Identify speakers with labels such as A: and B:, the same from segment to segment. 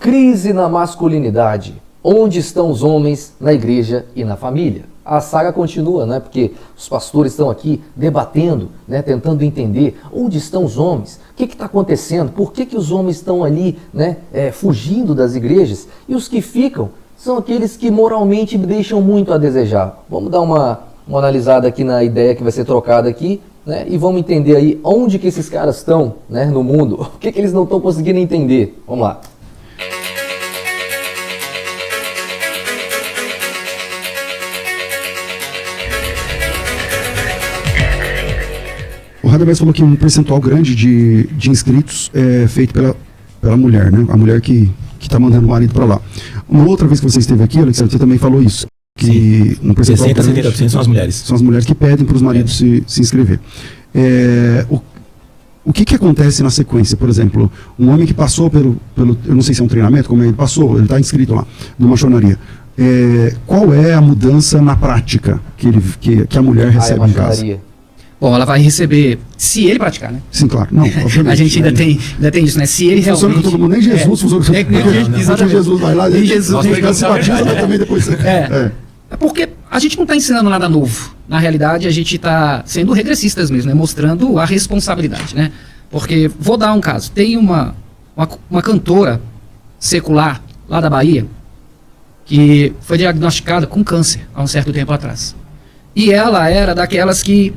A: Crise na masculinidade. Onde estão os homens na igreja e na família? A saga continua, né? Porque os pastores estão aqui debatendo, né? Tentando entender onde estão os homens, o que está acontecendo, por que os homens estão ali, né? Fugindo das igrejas, e os que ficam são aqueles que moralmente deixam muito a desejar. Vamos dar uma analisada aqui na ideia que vai ser trocada aqui, né? E vamos entender aí onde que esses caras estão, né? No mundo, o que eles não estão conseguindo entender. Vamos lá.
B: O Radamés falou que um percentual grande de inscritos é feito pela mulher, né? A mulher que está mandando o marido para lá. Uma outra vez que você esteve aqui, Alexandre, você também falou isso. Que
C: sim,
B: um percentual
C: 60% a 70% são as mulheres.
B: São as mulheres que pedem para os maridos se inscrever. O que acontece na sequência? Por exemplo, um homem que passou pelo eu não sei se é um treinamento, como ele passou, ele está inscrito lá, numa maçonaria. Qual é a mudança na prática que a mulher recebe em casa?
D: Bom, ela vai receber, se ele praticar, né?
B: Sim, claro. Não,
D: a gente ainda tem isso, né? Se ele
B: funciona
D: realmente...
B: com todo mundo, nem Jesus funciona com todo mundo. Porque Jesus vai lá,
D: nem Jesus
B: se batiza, mas também depois...
D: É porque a gente não está ensinando nada novo. Na realidade, a gente está sendo regressistas mesmo, né? Mostrando a responsabilidade, né? Porque, vou dar um caso, tem uma cantora secular lá da Bahia que foi diagnosticada com câncer há um certo tempo atrás. E ela era daquelas que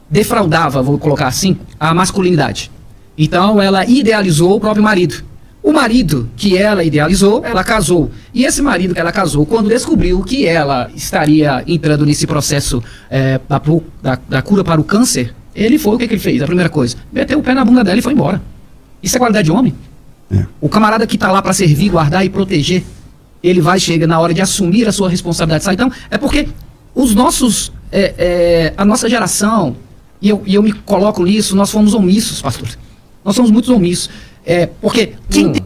D: defraudava, vou colocar assim, a masculinidade. Então ela idealizou o próprio marido. O marido que ela idealizou, ela casou. E esse marido que ela casou, quando descobriu que ela estaria entrando nesse processo da cura para o câncer, ele foi, o que ele fez? A primeira coisa, meteu o pé na bunda dela e foi embora. Isso é qualidade de homem? O camarada que está lá para servir, guardar e proteger, ele vai chegar na hora de assumir a sua responsabilidade. Então, é porque os nossos, a nossa geração, e eu me coloco nisso, nós fomos omissos, pastor. Nós somos muito omissos. Porque quem tem...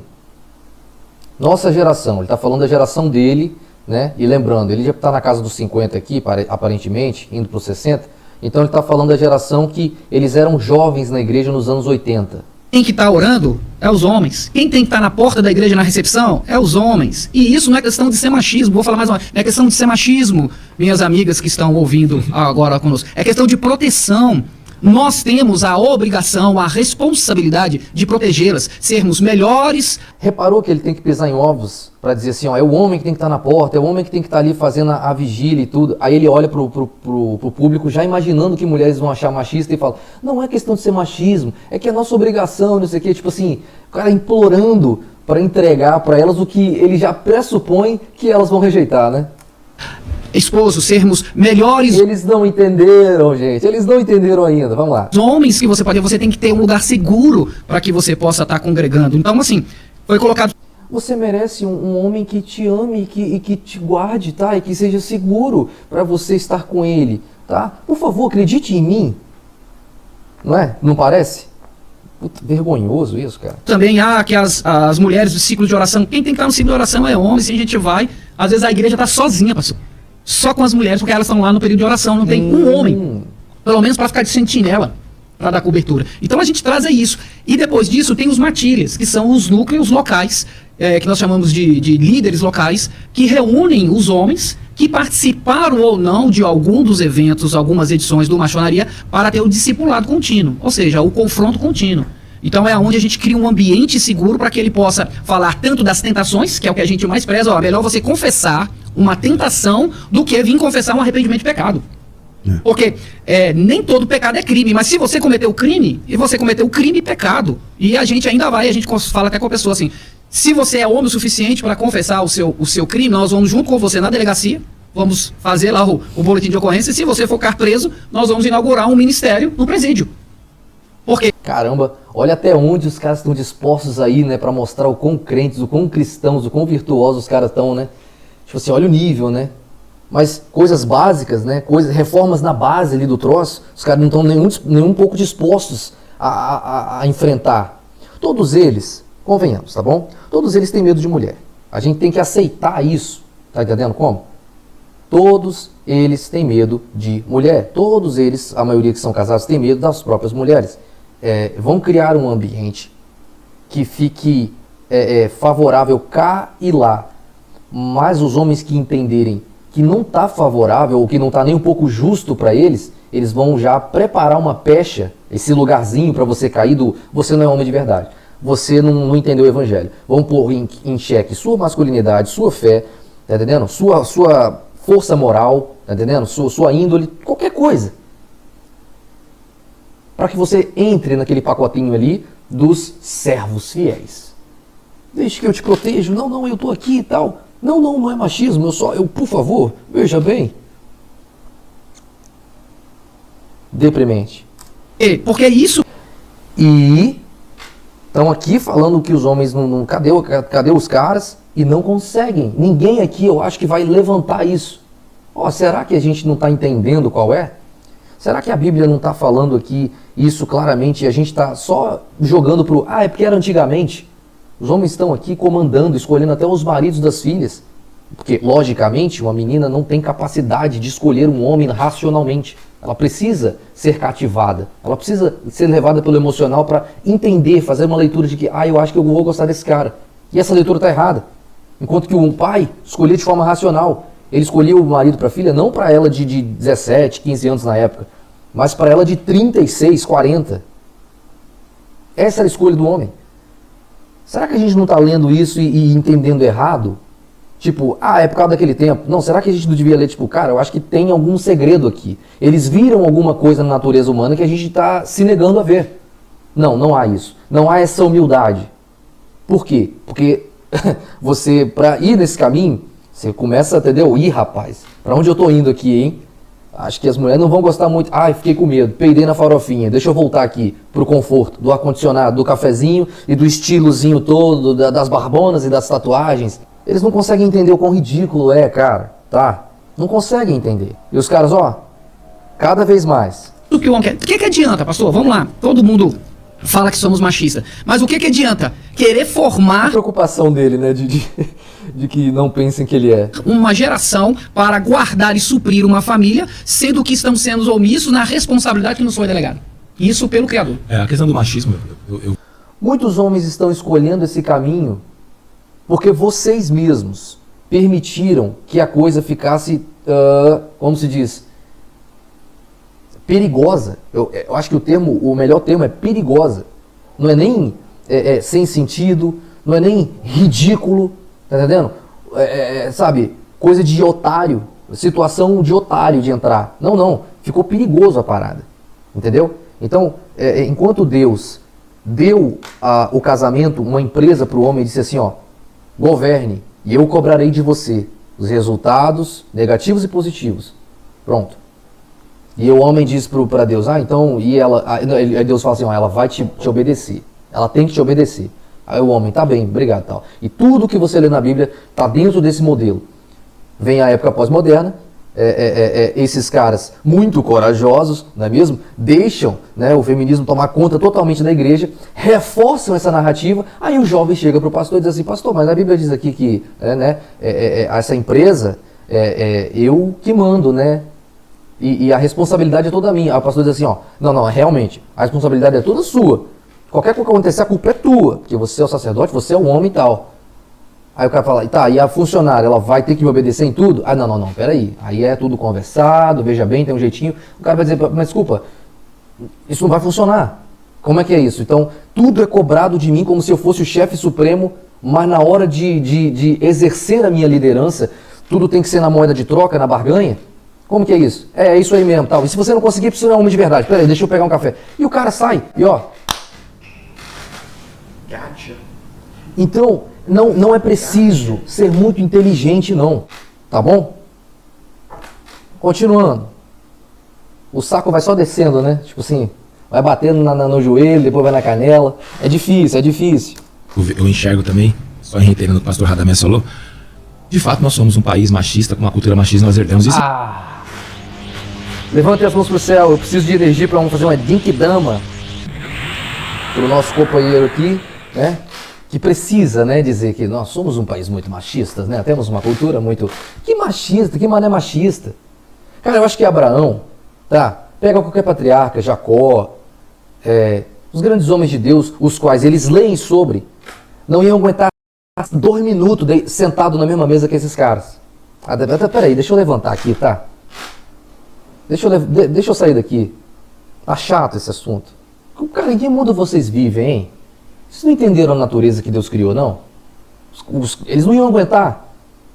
A: Nossa geração, ele está falando da geração dele, né? E lembrando, ele já está na casa dos 50 aqui, aparentemente, indo para os 60. Então ele está falando da geração que eles eram jovens na igreja nos anos 80.
D: Quem que está orando é os homens. Quem tem que estar na porta da igreja na recepção é os homens. E isso não é questão de ser machismo. Vou falar mais uma vez. Não é questão de ser machismo, minhas amigas que estão ouvindo agora conosco. É questão de proteção. Nós temos a obrigação, a responsabilidade de protegê-las, sermos melhores.
A: Reparou que ele tem que pisar em ovos para dizer assim, ó, é o homem que tem que estar na porta, é o homem que tem que estar ali fazendo a vigília e tudo. Aí ele olha pro público já imaginando que mulheres vão achar machista e fala, não é questão de ser machismo, é que é nossa obrigação, não sei o quê. Tipo assim, o cara implorando para entregar para elas o que ele já pressupõe que elas vão rejeitar, né?
D: Esposos, sermos melhores.
A: Eles não entenderam, gente. Eles não entenderam ainda. Vamos lá.
D: Os homens que você tem que ter um lugar seguro para que você possa estar congregando. Então, assim, foi colocado.
A: Você merece um homem que te ame e que te guarde, tá? E que seja seguro para você estar com ele, tá? Por favor, acredite em mim. Não é? Não parece? Puta, vergonhoso isso, cara.
D: Também há que as mulheres do ciclo de oração. Quem tem que estar no ciclo de oração é homem. Se a gente vai, às vezes a igreja está sozinha, pastor. Só com as mulheres, porque elas estão lá no período de oração, não tem um homem, pelo menos para ficar de sentinela, para dar cobertura. Então a gente traz isso. E depois disso tem os matilhas, que são os núcleos locais, que nós chamamos de líderes locais, que reúnem os homens que participaram ou não de algum dos eventos, algumas edições do Maçonaria, para ter o discipulado contínuo, ou seja, o confronto contínuo. Então é onde a gente cria um ambiente seguro para que ele possa falar tanto das tentações, que é o que a gente mais preza, é melhor você confessar uma tentação do que vir confessar um arrependimento de pecado. Porque nem todo pecado é crime, mas se você cometeu crime, e você cometeu crime e pecado, e a gente ainda vai, a gente fala até com a pessoa assim, se você é homem o suficiente para confessar o seu crime, nós vamos junto com você na delegacia, vamos fazer lá o boletim de ocorrência, e se você for ficar preso, nós vamos inaugurar um ministério no presídio. Porque...
A: Caramba, olha até onde os caras estão dispostos aí, né, para mostrar o quão crentes, o quão cristãos, o quão virtuosos os caras estão, né? Tipo assim, olha o nível, né? Mas coisas básicas, né? Reformas na base ali do troço, os caras não estão nem um pouco dispostos a enfrentar. Todos eles, convenhamos, tá bom? Todos eles têm medo de mulher. A gente tem que aceitar isso. Tá entendendo como? Todos eles têm medo de mulher. Todos eles, a maioria que são casados, têm medo das próprias mulheres. Vão criar um ambiente que fique favorável cá e lá, mas os homens que entenderem que não está favorável ou que não está nem um pouco justo para eles, eles vão já preparar uma pecha, esse lugarzinho para você cair do você não é homem de verdade, você não entendeu o evangelho. Vão pôr em xeque sua masculinidade, sua fé, tá entendendo? Sua força moral, tá entendendo? Sua índole, qualquer coisa. Para que você entre naquele pacotinho ali dos servos fiéis. Deixe que eu te protejo. Não, eu estou aqui e tal. Não é machismo, por favor, veja bem. Deprimente.
D: Porque isso...
A: E estão aqui falando que os homens não cadê os caras? E não conseguem. Ninguém aqui, eu acho que vai levantar isso. Será que a gente não está entendendo qual é? Será que a Bíblia não está falando aqui isso claramente e a gente está só jogando pro... é porque era antigamente. Os homens estão aqui comandando, escolhendo até os maridos das filhas. Porque, logicamente, uma menina não tem capacidade de escolher um homem racionalmente. Ela precisa ser cativada. Ela precisa ser levada pelo emocional para entender, fazer uma leitura de que, eu acho que eu vou gostar desse cara. E essa leitura está errada. Enquanto que um pai escolhia de forma racional. Ele escolhia o marido para a filha, não para ela de 17, 15 anos na época, mas para ela de 36, 40. Essa era a escolha do homem. Será que a gente não está lendo isso e entendendo errado? Tipo, é por causa daquele tempo. Não, será que a gente não devia ler, cara, eu acho que tem algum segredo aqui. Eles viram alguma coisa na natureza humana que a gente está se negando a ver. Não há isso. Não há essa humildade. Por quê? Porque você, para ir nesse caminho, você começa, entendeu? Rapaz, para onde eu tô indo aqui, hein? Acho que as mulheres não vão gostar muito. Fiquei com medo, peidei na farofinha. Deixa eu voltar aqui pro conforto do ar-condicionado, do cafezinho e do estilozinho todo, das barbonas e das tatuagens. Eles não conseguem entender o quão ridículo é, cara, tá? Não conseguem entender. E os caras, cada vez mais.
D: O que o homem quer? O que adianta, pastor? Vamos lá. Todo mundo fala que somos machistas. Mas o que adianta? Querer formar...
A: A preocupação dele, né? De que não pensem que ele é.
D: Uma geração para guardar e suprir uma família, sendo que estão sendo omissos na responsabilidade que nos foi delegada. Isso pelo Criador.
C: A questão do machismo...
A: Muitos homens estão escolhendo esse caminho porque vocês mesmos permitiram que a coisa ficasse, como se diz, perigosa. Eu acho que o melhor termo é perigosa. Não é nem sem sentido, não é nem ridículo, tá entendendo? Sabe, coisa de otário, situação de otário de entrar. Não, ficou perigoso a parada, entendeu? Então, enquanto Deus deu o casamento, uma empresa para o homem e disse assim, governe e eu cobrarei de você os resultados negativos e positivos. Pronto. E o homem diz para Deus, então, e ela, aí Deus fala assim, ela vai te obedecer. Ela tem que te obedecer. Aí o homem, tá bem, obrigado, tal. E tudo que você lê na Bíblia está dentro desse modelo. Vem a época pós-moderna, esses caras muito corajosos, não é mesmo? Deixam, né, o feminismo tomar conta totalmente da igreja, reforçam essa narrativa, aí o jovem chega para o pastor e diz assim, pastor, mas a Bíblia diz aqui que essa empresa, eu que mando, né? E a responsabilidade é toda minha. Aí o pastor diz assim, não, realmente, a responsabilidade é toda sua. Qualquer coisa que acontecer, a culpa é tua, porque você é o sacerdote, você é o homem e tal. Aí o cara fala, e a funcionária, ela vai ter que me obedecer em tudo? Não, peraí. Aí é tudo conversado, veja bem, tem um jeitinho. O cara vai dizer, mas desculpa, isso não vai funcionar. Como é que é isso? Então, tudo é cobrado de mim como se eu fosse o chefe supremo, mas na hora de exercer a minha liderança, tudo tem que ser na moeda de troca, na barganha? Como que é isso? É isso aí mesmo, tal. E se você não conseguir, você não é homem de verdade. Peraí, deixa eu pegar um café. E o cara sai, e
C: Gotcha.
A: Então, não é preciso ser muito inteligente, não. Tá bom? Continuando. O saco vai só descendo, né? Tipo assim, vai batendo no joelho, depois vai na canela. É difícil.
C: Eu enxergo também, só reiterando o que o pastor Radamés falou, de fato nós somos um país machista, com uma cultura machista, nós herdamos isso.
A: Levante as mãos pro céu, eu preciso de energia para fazer uma Genkidama pro nosso companheiro aqui, né? Que precisa, né, dizer que nós somos um país muito machista, né? Temos uma cultura muito... Que machista? Que mané machista? Cara, eu acho que Abraão, tá? Pega qualquer patriarca, Jacó, os grandes homens de Deus, os quais eles leem sobre, não iam aguentar 2 minutos sentado na mesma mesa que esses caras. Peraí, deixa eu levantar aqui, tá? Deixa eu sair daqui. Tá chato esse assunto. Cara, em que mundo vocês vivem, hein? Vocês não entenderam a natureza que Deus criou, não? Eles não iam aguentar.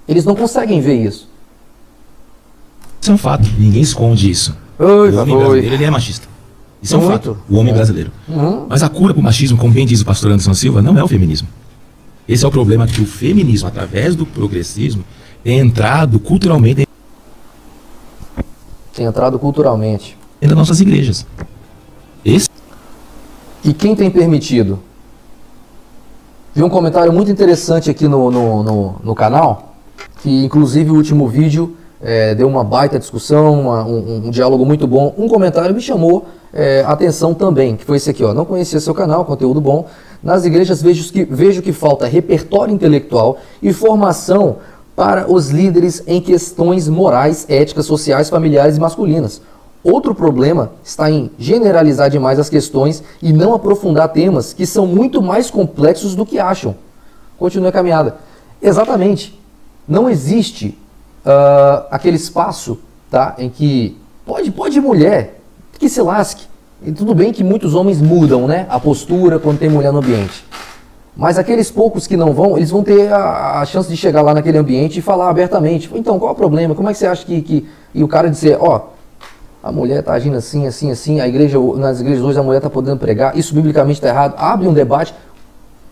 A: Eles não conseguem ver isso.
C: Isso é um fato, ninguém esconde isso.
A: Oi,
C: o homem brasileiro, ele é machista. Isso é um fato, o homem brasileiro. Mas a cura para o machismo, como bem diz o pastor Anderson Silva, não é o feminismo. Esse é o problema, que o feminismo, através do progressismo, tem entrado culturalmente
A: dentro
C: das nossas igrejas.
A: E quem tem permitido? Vi um comentário muito interessante aqui no canal, que inclusive o último vídeo deu uma baita discussão, um diálogo muito bom. Um comentário me chamou atenção também, que foi esse aqui, ó. Não conhecia seu canal, conteúdo bom. Nas igrejas vejo que falta repertório intelectual e formação para os líderes em questões morais, éticas, sociais, familiares e masculinas. Outro problema está em generalizar demais as questões e não aprofundar temas que são muito mais complexos do que acham. Continue a caminhada. Exatamente. Não existe aquele espaço, tá, em que pode mulher, que se lasque. E tudo bem que muitos homens mudam, né, a postura quando tem mulher no ambiente. Mas aqueles poucos que não vão, eles vão ter a chance de chegar lá naquele ambiente e falar abertamente. Então, qual é o problema? Como é que você acha que... E o cara dizer, a mulher está agindo assim, assim, assim, nas igrejas hoje a mulher está podendo pregar, isso biblicamente está errado, abre um debate,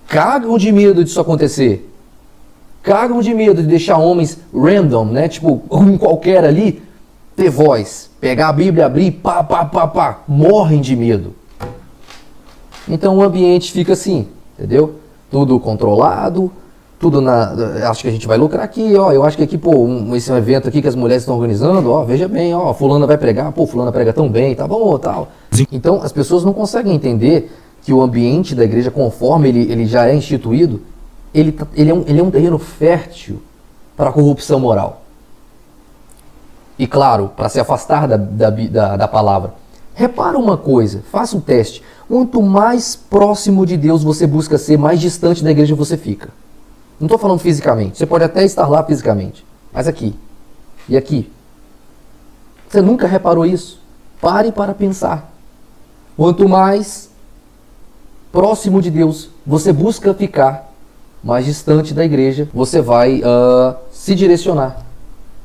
A: cagam de medo disso acontecer. Cagam de medo de deixar homens random, né, tipo, um qualquer ali, ter voz, pegar a Bíblia, abrir, pá, morrem de medo. Então o ambiente fica assim, entendeu? Tudo controlado, tudo acho que a gente vai lucrar aqui, eu acho que aqui, esse é um evento aqui que as mulheres estão organizando, veja bem, fulana vai pregar, fulana prega tão bem, tá bom, tal. Então as pessoas não conseguem entender que o ambiente da igreja, conforme ele já é instituído, ele é um terreno fértil para a corrupção moral. E claro, para se afastar da palavra. Repara uma coisa, faça um teste. Quanto mais próximo de Deus você busca ser, mais distante da igreja você fica. Não estou falando fisicamente, você pode até estar lá fisicamente, mas aqui e aqui. Você nunca reparou isso? Pare para pensar. Quanto mais próximo de Deus você busca ficar, mais distante da igreja você vai se direcionar.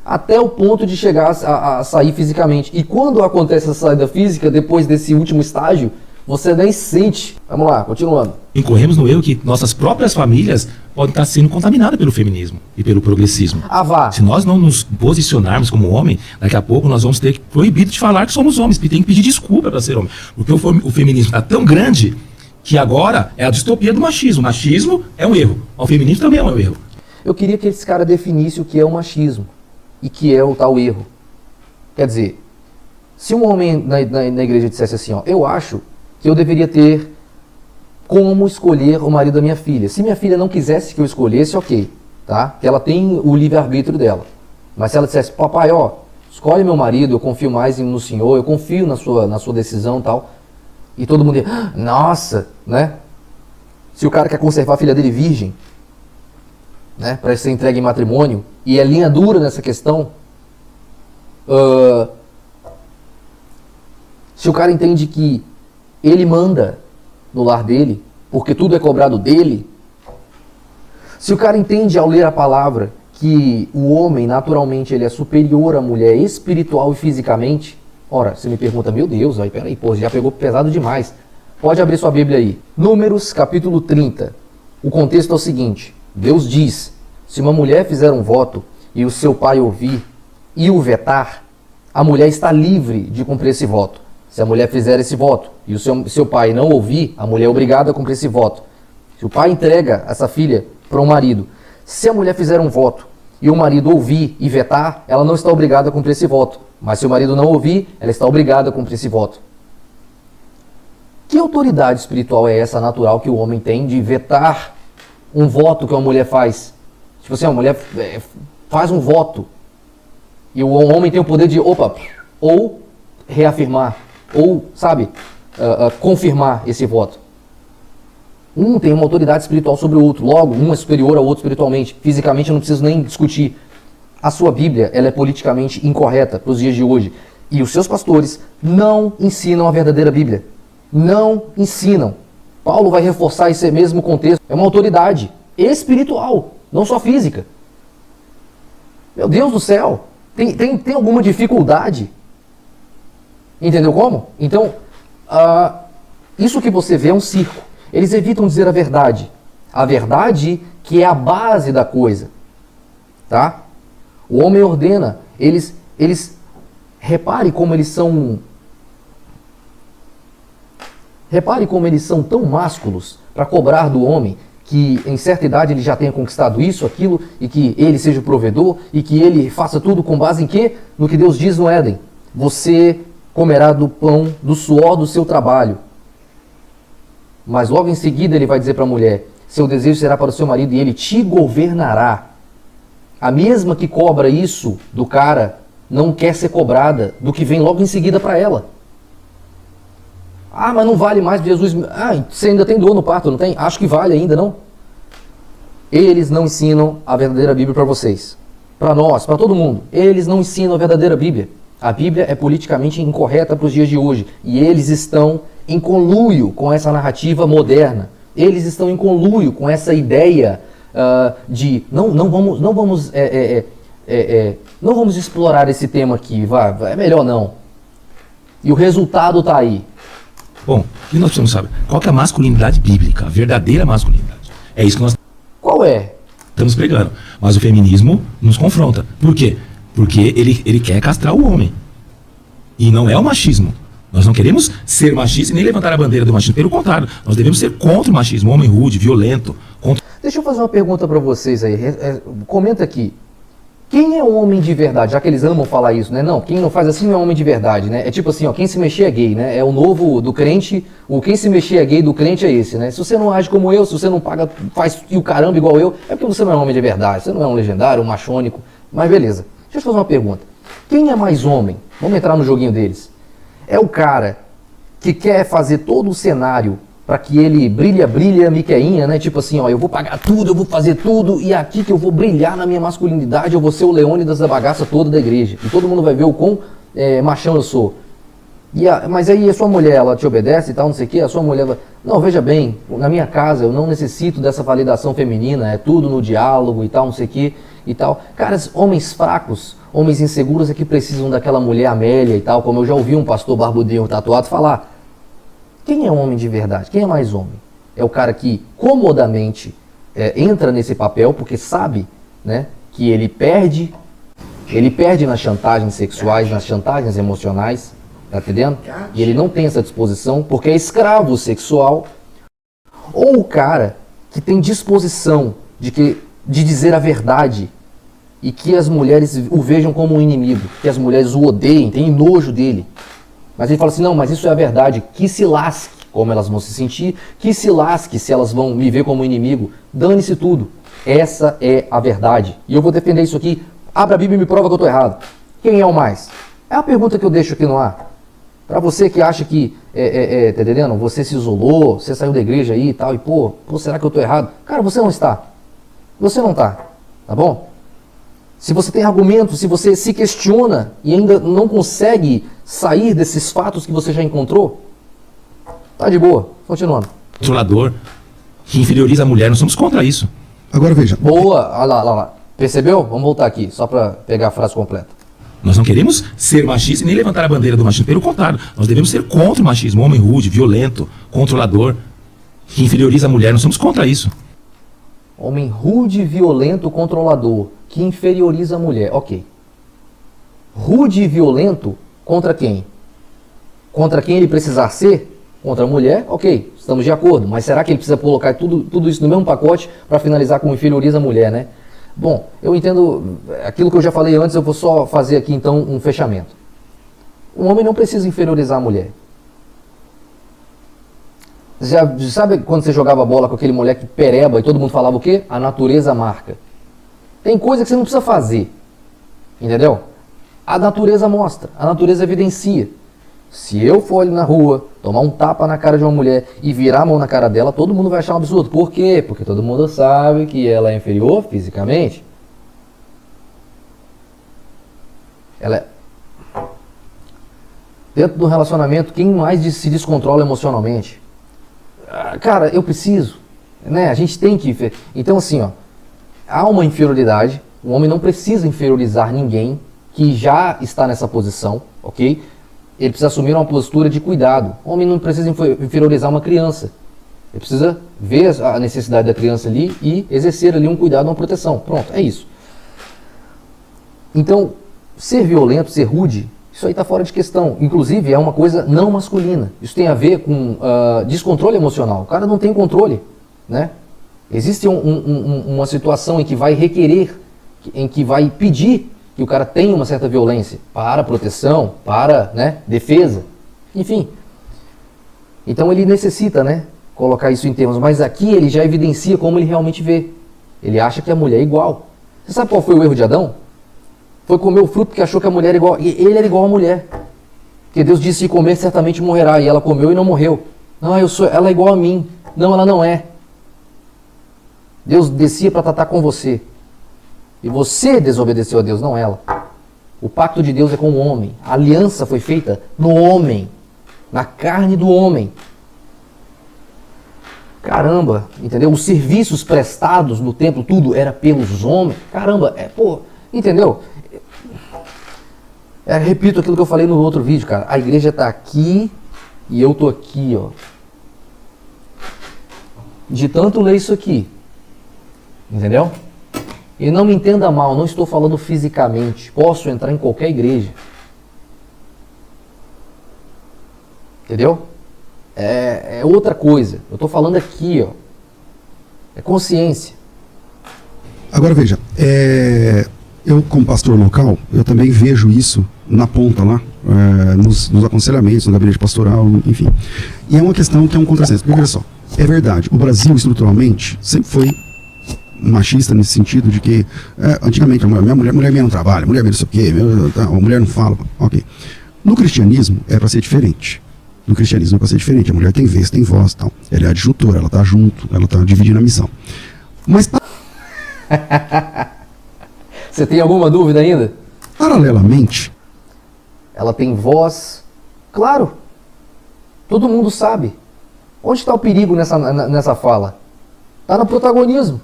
A: Até o ponto de chegar a sair fisicamente. E quando acontece a saída física, depois desse último estágio, você nem sente. Vamos lá, continuando.
C: Incorremos no erro que nossas próprias famílias podem estar sendo contaminadas pelo feminismo e pelo progressismo.
A: Vá.
C: Se nós não nos posicionarmos como homem, daqui a pouco nós vamos ter que proibido de falar que somos homens, e tem que pedir desculpa para ser homem. Porque o feminismo está tão grande que agora é a distopia do machismo. O machismo é um erro, o feminismo também é um erro.
A: Eu queria que esse cara definisse o que é o machismo e que é o tal erro. Quer dizer, se um homem na igreja dissesse assim, eu acho que eu deveria ter como escolher o marido da minha filha. Se minha filha não quisesse que eu escolhesse, ok, tá? Que ela tem o livre-arbítrio dela. Mas se ela dissesse, papai, escolhe meu marido, eu confio mais no senhor, eu confio na sua decisão e tal. E todo mundo ia, nossa, né? Se o cara quer conservar a filha dele virgem, né, para ser entregue em matrimônio, e é linha dura nessa questão, se o cara entende que ele manda no lar dele, porque tudo é cobrado dele, se o cara entende ao ler a palavra que o homem naturalmente ele é superior à mulher espiritual e fisicamente, ora, você me pergunta, meu Deus, peraí, já pegou pesado demais. Pode abrir sua Bíblia aí. Números, capítulo 30. O contexto é o seguinte, Deus diz, se uma mulher fizer um voto e o seu pai ouvir e o vetar, a mulher está livre de cumprir esse voto. Se a mulher fizer esse voto e o seu pai não ouvir, a mulher é obrigada a cumprir esse voto. Se o pai entrega essa filha para um marido, se a mulher fizer um voto e o marido ouvir e vetar, ela não está obrigada a cumprir esse voto. Mas se o marido não ouvir, ela está obrigada a cumprir esse voto. Que autoridade espiritual é essa natural que o homem tem de vetar um voto que uma mulher faz? Tipo assim, a mulher faz um voto e o homem tem o poder de, ou reafirmar, ou, sabe, confirmar esse voto. Um tem uma autoridade espiritual sobre o outro, logo, um é superior ao outro espiritualmente. Fisicamente eu não preciso nem discutir. A sua Bíblia, ela é politicamente incorreta para os dias de hoje. E os seus pastores não ensinam a verdadeira Bíblia. Não ensinam. Paulo vai reforçar esse mesmo contexto. É uma autoridade espiritual, não só física. Meu Deus do céu, tem alguma dificuldade? Entendeu como? Então, isso que você vê é um circo. Eles evitam dizer a verdade. A verdade que é a base da coisa. Tá? O homem ordena. Eles repare como eles são... Repare como eles são tão másculos para cobrar do homem que em certa idade ele já tenha conquistado isso, aquilo, e que ele seja o provedor, e que ele faça tudo com base em quê? No que Deus diz no Éden. Você comerá do pão, do suor do seu trabalho. Mas logo em seguida ele vai dizer para a mulher, seu desejo será para o seu marido e ele te governará. A mesma que cobra isso do cara não quer ser cobrada do que vem logo em seguida para ela. Ah, mas não vale mais Jesus. Ah, você ainda tem dor no parto, não tem? Acho que vale ainda, não? Eles não ensinam a verdadeira Bíblia para vocês. Para nós, para todo mundo. Eles não ensinam a verdadeira Bíblia. A Bíblia é politicamente incorreta para os dias de hoje. E eles estão em conluio com essa narrativa moderna. Eles estão em conluio com essa ideia de não vamos explorar esse tema aqui, é melhor não. E o resultado está aí.
C: Bom, o que nós precisamos saber? Qual que é a masculinidade bíblica, a verdadeira masculinidade? É isso que nós
A: Qual é?
C: estamos pregando. Mas o feminismo nos confronta. Por quê? Porque ele quer castrar o homem. E não é o machismo. Nós não queremos ser machistas e nem levantar a bandeira do machismo. Pelo contrário, nós devemos ser contra o machismo. O homem rude, violento.
A: Deixa eu fazer uma pergunta para vocês aí. Comenta aqui. Quem é o homem de verdade? Já que eles amam falar isso, né? Não, quem não faz assim não é homem de verdade, né? É tipo assim, ó, quem se mexer é gay, né? É o novo do crente, o quem se mexer é gay do crente é esse, né? Se você não age como eu, se você não paga, faz e o caramba igual eu, é porque você não é um homem de verdade, você não é um legendário, um machônico. Mas beleza. Deixa eu te fazer uma pergunta. Quem é mais homem? Vamos entrar no joguinho deles. É o cara que quer fazer todo o cenário para que ele brilha Miqueinha, né? Tipo assim, ó, eu vou pagar tudo, eu vou fazer tudo, e aqui que eu vou brilhar na minha masculinidade, eu vou ser o Leônidas da bagaça toda da igreja. E todo mundo vai ver o quão machão eu sou. Mas aí a sua mulher, ela te obedece e tal, não sei o quê, a sua mulher vai... Não, veja bem, na minha casa eu não necessito dessa validação feminina, é tudo no diálogo e tal, não sei o quê e tal. Caras, homens fracos, homens inseguros é que precisam daquela mulher Amélia e tal, como eu já ouvi um pastor barbudinho tatuado falar. Quem é homem de verdade? Quem é mais homem? É o cara que comodamente entra nesse papel porque sabe, né, que ele perde nas chantagens sexuais, nas chantagens emocionais, tá entendendo? E ele não tem essa disposição porque é escravo sexual. Ou o cara que tem disposição de dizer a verdade e que as mulheres o vejam como um inimigo, que as mulheres o odeiem, têm nojo dele. Mas ele fala assim, não, mas isso é a verdade, que se lasque como elas vão se sentir, que se lasque se elas vão me ver como inimigo, dane-se tudo. Essa é a verdade. E eu vou defender isso aqui, abra a Bíblia e me prova que eu estou errado. Quem é o mais? É a pergunta que eu deixo aqui no ar. Para você que acha que, tá entendendo? Você se isolou, você saiu da igreja aí e tal, e pô, será que eu estou errado? Cara, você não está. Você não está, tá bom? Se você tem argumentos, se você se questiona e ainda não consegue sair desses fatos que você já encontrou, tá de boa. Continuando.
C: Controlador que inferioriza a mulher, nós somos contra isso.
B: Agora veja.
A: Boa, olha lá. Percebeu? Vamos voltar aqui, só para pegar a frase completa.
C: Nós não queremos ser machistas e nem levantar a bandeira do machismo. Pelo contrário, nós devemos ser contra o machismo. Homem rude, violento, controlador, que inferioriza a mulher, nós somos contra isso.
A: Homem rude, violento, controlador, que inferioriza a mulher. Ok. Rude e violento contra quem? Contra quem ele precisar ser? Contra a mulher? Ok, estamos de acordo. Mas será que ele precisa colocar tudo isso no mesmo pacote para finalizar com inferioriza a mulher, né? Bom, eu entendo aquilo que eu já falei antes, eu vou só fazer aqui então um fechamento. Um homem não precisa inferiorizar a mulher. Já sabe quando você jogava bola com aquele moleque pereba e todo mundo falava o quê? A natureza marca. Tem coisa que você não precisa fazer. Entendeu? A natureza mostra, a natureza evidencia. Se eu for ali na rua, tomar um tapa na cara de uma mulher e virar a mão na cara dela, todo mundo vai achar um absurdo. Por quê? Porque todo mundo sabe que ela é inferior fisicamente. Ela é... Dentro do relacionamento, quem mais se descontrola emocionalmente? Cara, eu preciso, né? A gente tem que... Então assim, ó, há uma inferioridade. O homem não precisa inferiorizar ninguém que já está nessa posição, ok? Ele precisa assumir uma postura de cuidado. O homem não precisa inferiorizar uma criança. Ele precisa ver a necessidade da criança ali e exercer ali um cuidado, uma proteção. Pronto, é isso. Então, ser violento, ser rude, isso aí está fora de questão. Inclusive, é uma coisa não masculina. Isso tem a ver com descontrole emocional. O cara não tem controle, né? Existe uma situação em que vai requerer, em que vai pedir que o cara tenha uma certa violência para proteção, para, né, defesa, enfim. Então ele necessita, né, colocar isso em termos, mas aqui ele já evidencia como ele realmente vê. Ele acha que a mulher é igual. Você sabe qual foi o erro de Adão? Foi comer o fruto porque achou que a mulher era igual, e ele era igual à mulher. Porque Deus disse, se comer certamente morrerá, e ela comeu e não morreu. Não, ela é igual a mim. Não, ela não é. Deus descia para tratar com você. E você desobedeceu a Deus, não ela. O pacto de Deus é com o homem. A aliança foi feita no homem, na carne do homem. Caramba, entendeu? Os serviços prestados no templo, tudo era pelos homens. Caramba, entendeu? Repito aquilo que eu falei no outro vídeo, cara. A igreja está aqui e eu tô aqui, ó. De tanto ler isso aqui. Entendeu? E não me entenda mal, não estou falando fisicamente. Posso entrar em qualquer igreja. Entendeu? É outra coisa. Eu estou falando aqui, ó. É consciência.
B: Agora veja, eu como pastor local, eu também vejo isso na ponta lá, nos aconselhamentos, no gabinete pastoral, enfim. E é uma questão que é um contrassenso. Porque, olha só, é verdade, o Brasil estruturalmente sempre foi machista nesse sentido de que antigamente a mulher não trabalha, mulher não sei o quê, a mulher não fala, ok. No cristianismo é para ser diferente. No cristianismo é para ser diferente. A mulher tem vez, tem voz, tal. Ela é adjutora, ela está junto, ela está dividindo a missão. Mas
A: você tem alguma dúvida ainda?
B: Paralelamente,
A: ela tem voz. Claro. Todo mundo sabe. Onde está o perigo nessa fala? Está no protagonismo.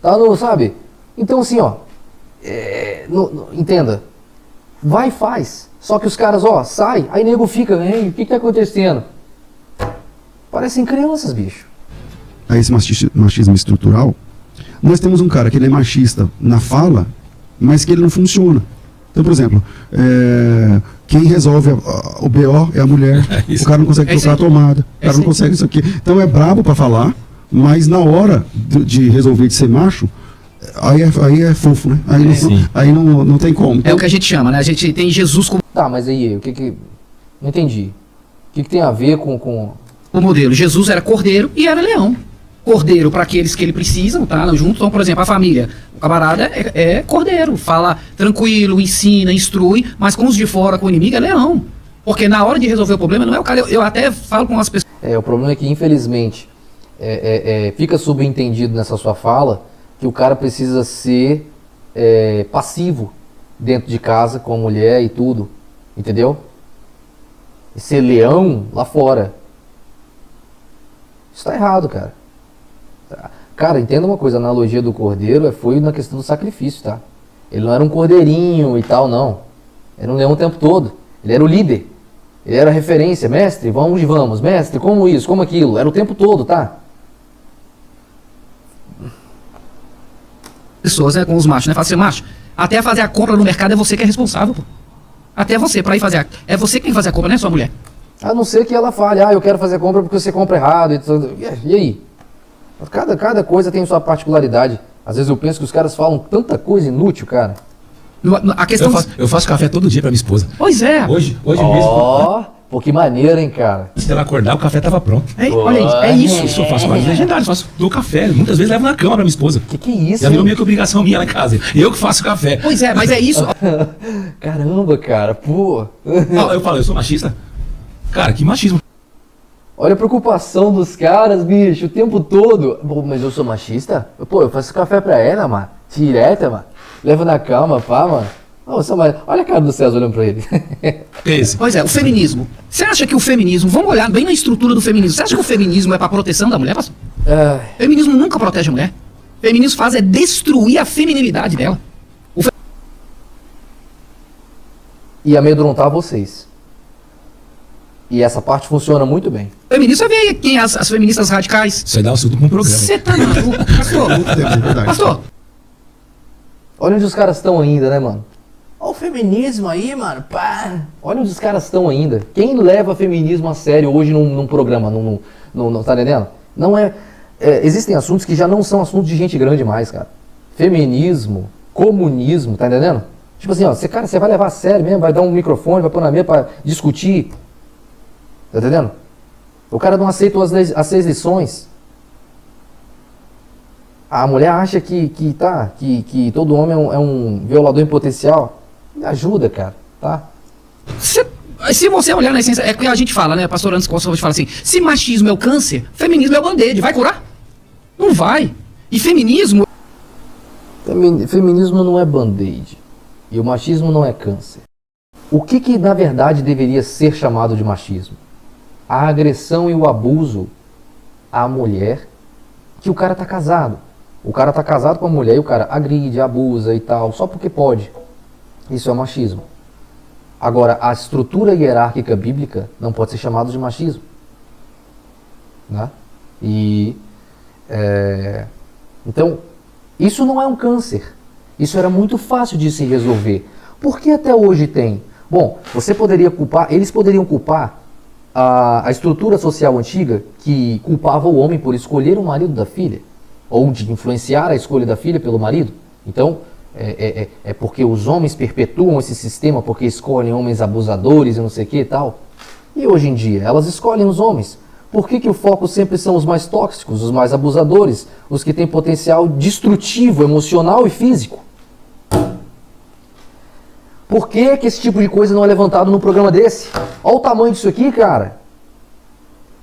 A: Tá no, sabe? Então assim, ó, entenda, vai e faz. Só que os caras, ó, sai, aí nego fica, o que tá acontecendo? Parecem crianças, bicho.
B: A esse machismo estrutural, nós temos um cara que ele é machista na fala, mas que ele não funciona. Então, por exemplo, quem resolve o BO é a mulher, o cara não consegue trocar a tomada, o cara não consegue isso aqui. Então é brabo para falar, mas na hora de resolver de ser macho, aí é fofo, né? Aí não tem como.
D: É o que a gente chama, né? A gente tem Jesus como...
A: Tá, mas aí, o que... Não entendi. O que tem a ver com...
D: O modelo. Jesus era cordeiro e era leão. Cordeiro para aqueles que ele precisam, tá? Junto, então, por exemplo, a família. O camarada é cordeiro. Fala tranquilo, ensina, instrui, mas com os de fora, com o inimigo, é leão. Porque na hora de resolver o problema, não é o cara... Eu até falo com as pessoas...
A: O problema é que, infelizmente... fica subentendido nessa sua fala que o cara precisa ser passivo dentro de casa com a mulher e tudo, entendeu? E ser leão lá fora. Isso tá errado, cara. Cara, entenda uma coisa, a analogia do cordeiro foi na questão do sacrifício, tá? Ele não era um cordeirinho e tal, não. Era um leão o tempo todo. Ele era o líder. Ele era a referência. Mestre, vamos. Mestre, como isso, como aquilo. Era o tempo todo, tá?
D: Pessoas, né, com os machos, né? Fala assim, macho, até fazer a compra no mercado é você que é responsável, pô. Até você, pra ir fazer é você que tem que fazer a compra, não é sua mulher.
A: A não ser que ela fale, eu quero fazer a compra porque você compra errado. E aí? Cada coisa tem sua particularidade. Às vezes eu penso que os caras falam tanta coisa inútil, cara.
D: A questão...
C: eu faço café todo dia pra minha esposa.
D: Pois é.
C: Hoje mesmo.
A: Pô, que maneiro, hein, cara.
C: Se ela acordar, o café tava pronto.
D: Olha isso.
C: Isso eu faço quase legendário, faço do café. Muitas vezes levo na cama pra minha esposa.
A: Que é isso?
C: Já virou meio que obrigação minha lá em casa. Eu que faço café.
D: Pois é, mas é isso.
A: Caramba, cara, pô.
C: Eu falo, eu sou machista? Cara, que machismo.
A: Olha a preocupação dos caras, bicho, o tempo todo. Pô, mas eu sou machista? Pô, eu faço café pra ela, mano. Direta, mano. Levo na cama, pá, mano. Olha a cara do César olhando pra ele.
C: Que é esse?
D: Pois é, o feminismo. Você acha que o feminismo, vamos olhar bem na estrutura do feminismo, você acha que o feminismo é pra proteção da mulher, pastor? O feminismo nunca protege a mulher. O feminismo faz é destruir a feminilidade dela.
A: E amedrontar vocês. E essa parte funciona muito bem.
D: O feminismo, você vê quem as feministas radicais.
C: Isso aí dá um assunto pra um programa.
D: Você tá maluco, pastor?
B: É verdade.
D: Pastor,
A: Olha onde os caras estão ainda, né, mano? Olha o feminismo aí, mano. Pá. Olha onde os caras estão ainda. Quem leva feminismo a sério hoje num programa? Tá entendendo? Não existem assuntos que já não são assuntos de gente grande mais, cara. Feminismo, comunismo, tá entendendo? Tipo assim, ó, você vai levar a sério mesmo, vai dar um microfone, vai pôr na mesa pra discutir. Tá entendendo? O cara não aceita as 6 lições. A mulher acha que todo homem é um violador em potencial. Me ajuda, cara, tá?
D: se você olhar na essência, é o que a gente fala, né? Pastor Anderson Costa fala assim, se machismo é o câncer, feminismo é o band-aid, vai curar? Não vai. E feminismo...
A: Feminismo não é band-aid. E o machismo não é câncer. O que na verdade deveria ser chamado de machismo? A agressão e o abuso à mulher que o cara tá casado. O cara tá casado com a mulher e o cara agride, abusa e tal, só porque pode. Isso é machismo. Agora, a estrutura hierárquica bíblica não pode ser chamada de machismo. Né? Então, isso não é um câncer. Isso era muito fácil de se resolver. Por que até hoje tem? Bom, eles poderiam culpar a estrutura social antiga que culpava o homem por escolher o marido da filha, ou de influenciar a escolha da filha pelo marido. Então, é porque os homens perpetuam esse sistema porque escolhem homens abusadores e não sei o que e tal. E hoje em dia, elas escolhem os homens. Por que o foco sempre são os mais tóxicos, os mais abusadores, os que têm potencial destrutivo, emocional e físico? Por que esse tipo de coisa não é levantado num programa desse? Olha o tamanho disso aqui, cara.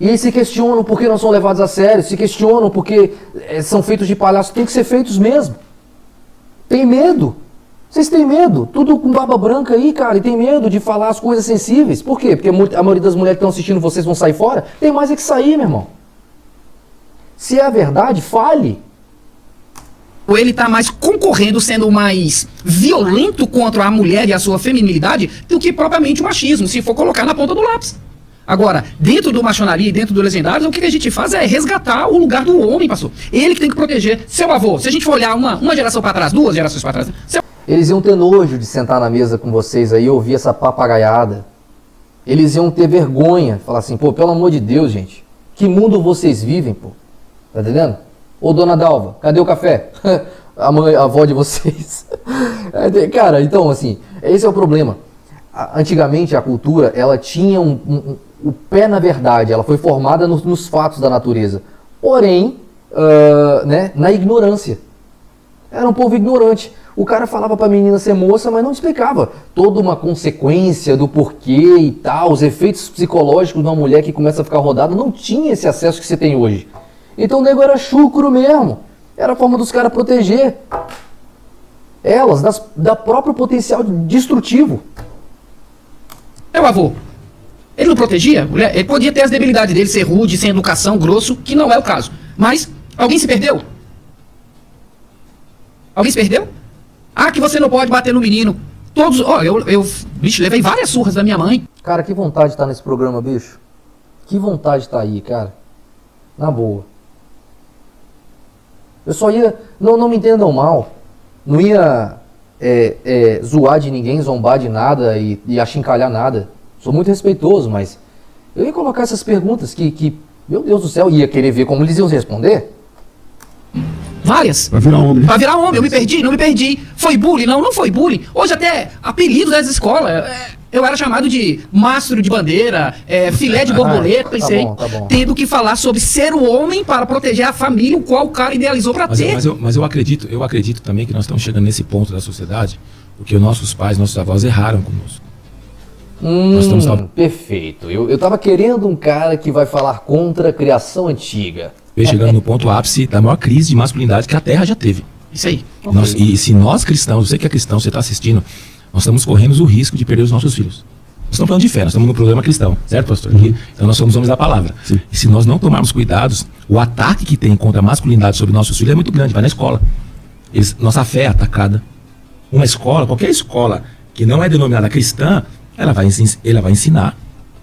A: E eles se questionam por que não são levados a sério, se questionam porque são feitos de palhaço. Tem que ser feitos mesmo. Tem medo. Vocês têm medo. Tudo com barba branca aí, cara, e tem medo de falar as coisas sensíveis. Por quê? Porque a maioria das mulheres que estão assistindo vocês vão sair fora. Tem mais é que sair, meu irmão. Se é a verdade, fale.
D: Ele está mais concorrendo, sendo mais violento contra a mulher e a sua feminilidade do que propriamente o machismo, se for colocar na ponta do lápis. Agora, dentro do machonaria e dentro do legendário, o que a gente faz é resgatar o lugar do homem, pastor. Ele que tem que proteger seu avô. Se a gente for olhar uma geração para trás, 2 gerações para trás...
A: Eles iam ter nojo de sentar na mesa com vocês aí e ouvir essa papagaiada. Eles iam ter vergonha, falar assim, pô, pelo amor de Deus, gente, que mundo vocês vivem, pô? Tá entendendo? Ô, dona Dalva, cadê o café? A avó de vocês. Cara, então, assim, esse é o problema. Antigamente, a cultura, ela tinha o pé na verdade, ela foi formada nos fatos da natureza. Porém, na ignorância. Era um povo ignorante. O cara falava pra menina ser moça, mas não explicava toda uma consequência do porquê e tal, os efeitos psicológicos de uma mulher que começa a ficar rodada. Não tinha esse acesso que você tem hoje. Então o nego era chucro mesmo. Era a forma dos caras proteger elas da próprio potencial destrutivo.
D: Meu avô, ele não protegia? Ele podia ter as debilidades dele, ser rude, sem educação, grosso, que não é o caso. Mas alguém se perdeu? Alguém se perdeu? Ah, que você não pode bater no menino. Todos... bicho, levei várias surras da minha mãe.
A: Cara, que vontade de estar nesse programa, bicho. Que vontade de estar aí, cara. Na boa. Eu só ia... Não me entendam mal. Não ia zoar de ninguém, zombar de nada e achincalhar nada. Sou muito respeitoso, mas... Eu ia colocar essas perguntas que meu Deus do céu, ia querer ver como eles iam responder.
D: Várias.
B: Pra virar homem.
D: Pra virar homem. Eu me perdi, não me perdi. Foi bullying? Não foi bullying. Hoje até apelido das escolas. Eu era chamado de mastro de bandeira, filé de borboleta, pensei.
A: Tá bom.
D: Tendo que falar sobre ser o homem para proteger a família, o qual o cara idealizou para ter.
C: Mas eu acredito também que nós estamos chegando nesse ponto da sociedade, porque nossos pais, nossos avós erraram conosco. Nós estamos
A: Perfeito. Eu tava querendo um cara que vai falar contra a criação antiga.
C: chegando no ponto ápice da maior crise de masculinidade que a Terra já teve.
D: Isso aí.
C: E se nós cristãos, você que é cristão, você está assistindo, nós estamos correndo o risco de perder os nossos filhos. Nós estamos falando de fé, nós estamos no programa cristão, certo, pastor? Então nós somos homens da palavra.
B: Sim.
C: E se nós não tomarmos cuidados, o ataque que tem contra a masculinidade sobre nossos filhos é muito grande. Vai na escola. Nossa fé é atacada. Uma escola, qualquer escola que não é denominada cristã, ela vai ensinar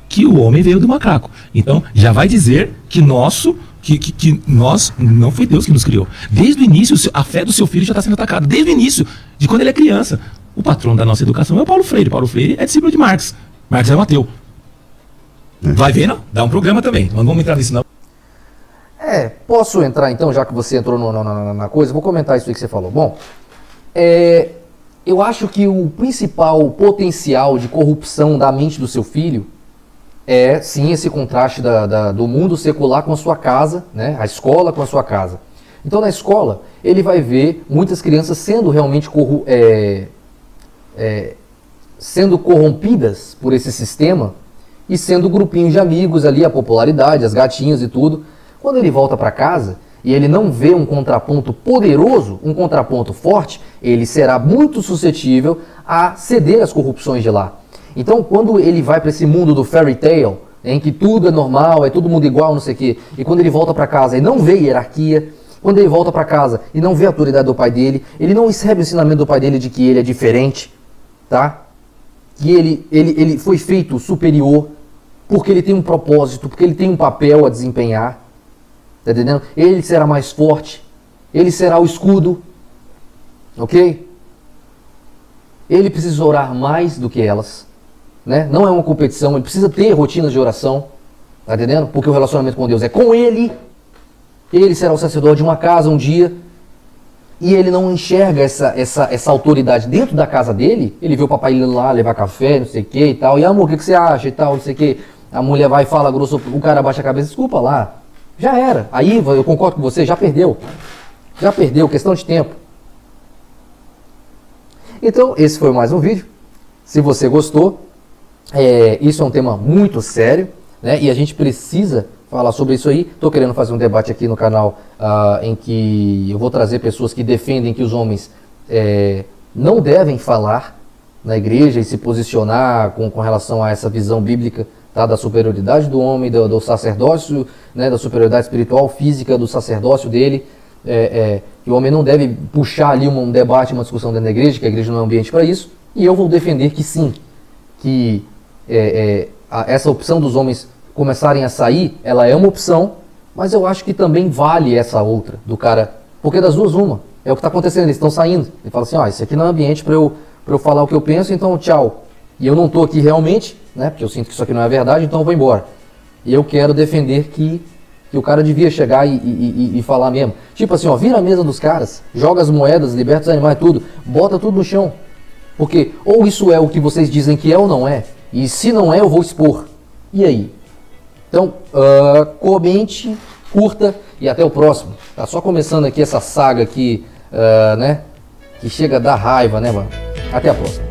C: que o homem veio do macaco. Então, já vai dizer que nós, não foi Deus que nos criou. Desde o início, a fé do seu filho já está sendo atacada. Desde o início, de quando ele é criança. O patrão da nossa educação é o Paulo Freire. Paulo Freire é discípulo de Marx. Marx é um ateu. Vai ver, não? Dá um programa também. Não vamos entrar nisso, não.
A: Posso entrar então, já que você entrou na coisa, vou comentar isso aí que você falou. Bom, eu acho que o principal potencial de corrupção da mente do seu filho é, sim, esse contraste do mundo secular com a sua casa, né? A escola com a sua casa. Então, na escola, ele vai ver muitas crianças sendo realmente sendo corrompidas por esse sistema e sendo grupinhos de amigos ali, a popularidade, as gatinhas e tudo. Quando ele volta para casa e ele não vê um contraponto poderoso, um contraponto forte, ele será muito suscetível a ceder às corrupções de lá. Então, quando ele vai para esse mundo do fairy tale, em que tudo é normal, é todo mundo igual, não sei o quê, e quando ele volta para casa e não vê hierarquia, quando ele volta para casa e não vê a autoridade do pai dele, ele não recebe o ensinamento do pai dele de que ele é diferente, tá? Que ele foi feito superior porque ele tem um propósito, porque ele tem um papel a desempenhar, tá entendendo? Ele será mais forte, ele será o escudo, ok? Ele precisa orar mais do que elas, né? Não é uma competição, ele precisa ter rotinas de oração, tá entendendo? Porque o relacionamento com Deus é com ele será o sacerdote de uma casa um dia, e ele não enxerga essa autoridade dentro da casa dele. Ele vê o papai indo lá levar café, não sei o que e tal, e amor, o que você acha e tal, não sei o que. A mulher vai e fala grosso, o cara abaixa a cabeça, desculpa lá, já era. Aí eu concordo com você, já perdeu, questão de tempo. Então, esse foi mais um vídeo. Se você gostou, isso é um tema muito sério, né? E a gente precisa falar sobre isso aí. Estou querendo fazer um debate aqui no canal em que eu vou trazer pessoas que defendem que os homens não devem falar na igreja e se posicionar com relação a essa visão bíblica, tá? Da superioridade do homem, do sacerdócio, né? Da superioridade espiritual, física do sacerdócio dele. Que o homem não deve puxar ali um debate, uma discussão dentro da igreja, que a igreja não é um ambiente para isso. E eu vou defender que sim, que essa opção dos homens começarem a sair, ela é uma opção, mas eu acho que também vale essa outra, do cara, porque das duas uma, é o que está acontecendo, eles estão saindo, ele fala assim, isso aqui não é ambiente para eu falar o que eu penso, então tchau, e eu não estou aqui realmente, né, porque eu sinto que isso aqui não é verdade, então eu vou embora, e eu quero defender que o cara devia chegar e falar mesmo, tipo assim, vira a mesa dos caras, joga as moedas, liberta os animais, tudo, bota tudo no chão, porque ou isso é o que vocês dizem que é ou não é, e se não é eu vou expor, e aí? Então, comente, curta e até o próximo. Tá só começando aqui essa saga aqui, né? Que chega a dar raiva, né, mano? Até a próxima.